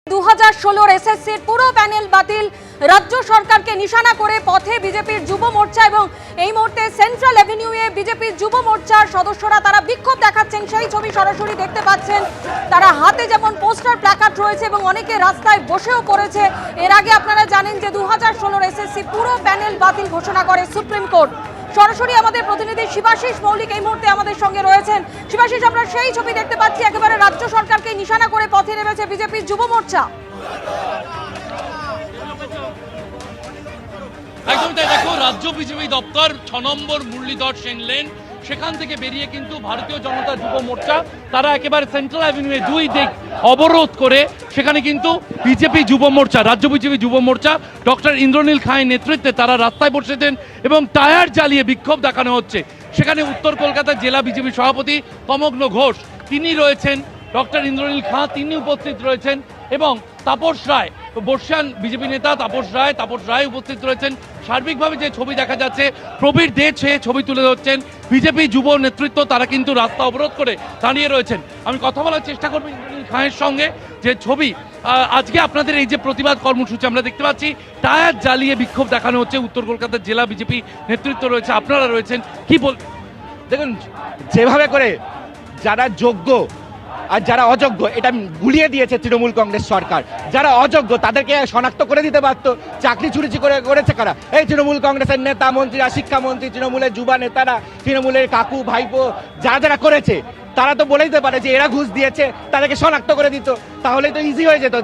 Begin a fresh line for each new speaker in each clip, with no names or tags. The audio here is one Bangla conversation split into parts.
2016 এসএসসির পুরো প্যানেল বাতিল, রাজ্য সরকারকে নিশানা করে পথে বিজেপির যুব মোর্চা এবং এই মুহূর্তে সেন্ট্রাল এভিনিউয়ে বিজেপির যুব মোর্চার সদস্যরা তারা বিক্ষোভ দেখাচ্ছেন। সেই ছবি সরাসরি দেখতে পাচ্ছেন। তারা হাতে যেমন পোস্টার প্ল্যাকার্ড রয়েছে এবং অনেকে রাস্তায় বসেও পড়েছে। এর আগে আপনারা জানেন যে 2016 এসএসসি পুরো প্যানেল বাতিল ঘোষণা করে সুপ্রিম কোর্ট। সরাসরি আমাদের প্রতিনিধি শিবাশিস মৌলিক এই মুহূর্তে আমাদের সঙ্গে রয়েছেন। শিবাশিস, আমরা সেই ছবি দেখতে পাচ্ছি, একেবারে রাজ্য সরকারকে নিশানা করে পথে নেমেছে বিজেপির যুব মোর্চা।
একদম তাই, দেখো রাজ্য বিজেপি দপ্তর 6 নম্বর মুরলীধর সেন লেন, সেখান থেকে বেরিয়ে কিন্তু ভারতীয় জনতা যুব মোর্চা তারা একেবারে সেন্ট্রাল অ্যাভিনিউয়ে দুই দিক অবরোধ করে সেখানে কিন্তু বিজেপি যুব মোর্চা, রাজ্য বিজেপি যুব মোর্চা ডক্টর ইন্দ্রনীল খাঁয়ের নেতৃত্বে তারা রাস্তায় বসেছেন এবং টায়ার জ্বালিয়ে বিক্ষোভ দেখানো হচ্ছে। সেখানে উত্তর কলকাতার জেলা বিজেপি সভাপতি তমগ্ন ঘোষ তিনি রয়েছেন, ডক্টর ইন্দ্রনীল খাঁ তিনি উপস্থিত রয়েছেন এবং তাপস রায়, বর্ষিয়ান বিজেপি নেতা তাপস রায় উপস্থিত রয়েছেন। সার্বিকভাবে যে ছবি দেখা যাচ্ছে, প্রবীর দে সে ছবি তুলে ধরছেন। বিজেপি যুব নেতৃত্ব তারা কিন্তু রাস্তা অবরোধ করে দাঁড়িয়ে রয়েছেন। আমি কথা বলার চেষ্টা করবো ইন্দ্রনীল খাঁয়ের সঙ্গে। যে ছবি আজকে আপনাদের এই যে প্রতিবাদ কর্মসূচি আমরা দেখতে পাচ্ছি, টায়ার জ্বালিয়ে বিক্ষোভ দেখানো হচ্ছে, উত্তর কলকাতার জেলা বিজেপি নেতৃত্ব রয়েছে, আপনারা রয়েছেন, কি বল?
দেখুন, যেভাবে করে যারা যোগ্য আর যারা অযোগ্য এটা গুলিয়ে দিয়েছে তৃণমূল কংগ্রেস সরকার। যারা অযোগ্য তাদেরকে শনাক্ত করে দিতে পারত। চাকরি চুরি করেছে কারা? এই তৃণমূল কংগ্রেসের নেতা মন্ত্রীরা, শিক্ষামন্ত্রী, তৃণমূলের যুবা নেতারা, তৃণমূলের কাকু ভাইপো যারা করেছে তারা তো বলে দিতে পারে যে এরা ঘুষ দিয়েছে, তাদেরকে শনাক্ত করে দিত, তাহলেই তো ইজি হয়ে যেত।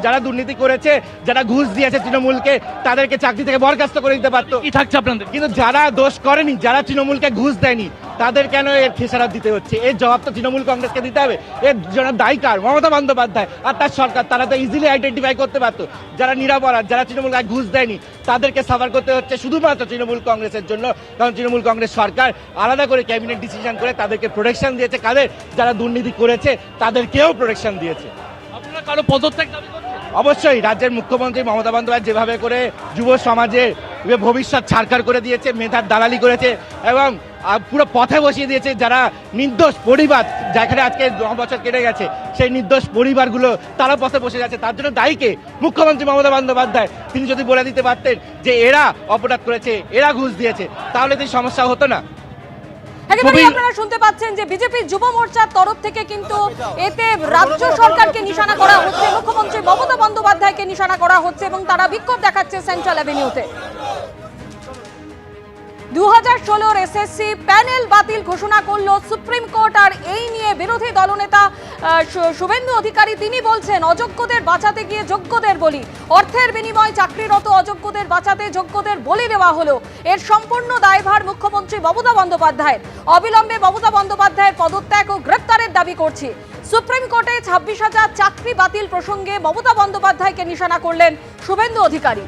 যারা দুর্নীতি করেছে, যারা ঘুষ দিয়েছে তৃণমূলকে, তাদেরকে চাকরি থেকে বরখাস্ত করে দিতে পারতো।
কি থাকছে আপনাদের?
কিন্তু যারা দোষ করেনি, যারা তৃণমূলকে ঘুষ দেয়নি, তাদের কেন এর খেসারত দিতে হচ্ছে? এর জবাব তো তৃণমূল কংগ্রেসকে দিতে হবে। এর জন্য দায়ী কার? মমতা বন্দ্যোপাধ্যায় আর তার সরকার। তারা তো ইজিলি আইডেন্টিফাই করতে পারতো যারা নিরাপরাধ, যারা তৃণমূলকে ঘুষ দেয়নি, তাদেরকে সাফার করতে হচ্ছে শুধুমাত্র তৃণমূল কংগ্রেসের জন্য। কারণ তৃণমূল কংগ্রেস সরকার আলাদা করে ক্যাবিনেট ডিসিশন করে তাদেরকে প্রোটেকশন দিয়েছে। কাদের? যারা দুর্নীতি করেছে তাদেরকেও প্রোটেকশন দিয়েছে।
আপনারা কারো পদত্যাগ দাবি করছেন?
অবশ্যই রাজ্যের মুখ্যমন্ত্রী মমতা বন্দ্যোপাধ্যায় যেভাবে করে যুব সমাজের ভবিষ্যৎ ছাড়খাড় করে দিয়েছে, মেধার দালালি করেছে এবং পুরো পথে বসিয়ে দিয়েছে যারা নির্দোষ পরিবার, যেখানে আজকে 9 বছর কেটে গেছে, সেই নির্দোষ পরিবারগুলো তারা পথে বসে যাচ্ছে। তার জন্য দায়ীকে মুখ্যমন্ত্রী মমতা বন্দ্যোপাধ্যায়। তিনি যদি বলে দিতে পারতেন যে এরা অপরাধ করেছে, এরা ঘুষ দিয়েছে, তাহলে তো সমস্যা হতো না।
আপনারা শুনতে পাচ্ছেন যে বিজেপির যুব মোর্চার তরফ থেকে কিন্তু এতে রাজ্য সরকারকে নিশানা করা হচ্ছে, মুখ্যমন্ত্রী মমতা বন্দ্যোপাধ্যায়কে নিশানা করা হচ্ছে এবং তারা বিক্ষোভ দেখাচ্ছে সেন্ট্রাল অ্যাভিনিউতে। 2016 এসএসসি প্যানেল বাতিল ঘোষণা করলো সুপ্রিম কোর্ট। আর এই নিয়ে বিরোধী দলনেতা শুভেন্দু অধিকারী তিনি বলছেন, অযোগ্যদের বাঁচাতে গিয়ে যোগ্যদের বলি, অর্থের বিনিময়ে চাকরিরত অযোগ্যদের বাঁচাতে যোগ্যদের বলি দেওয়া হলো। এর সম্পূর্ণ দায়ভার মুখ্যমন্ত্রী মমতা বন্দ্যোপাধ্যায়ের। অবিলম্বে মমতা বন্দ্যোপাধ্যায়ের পদত্যাগ ও গ্রেপ্তারের দাবি করছি। সুপ্রিম কোর্টে 26,000 চাকরি বাতিল প্রসঙ্গে মমতা বন্দ্যোপাধ্যায়কে নিশানা করলেন শুভেন্দু অধিকারী।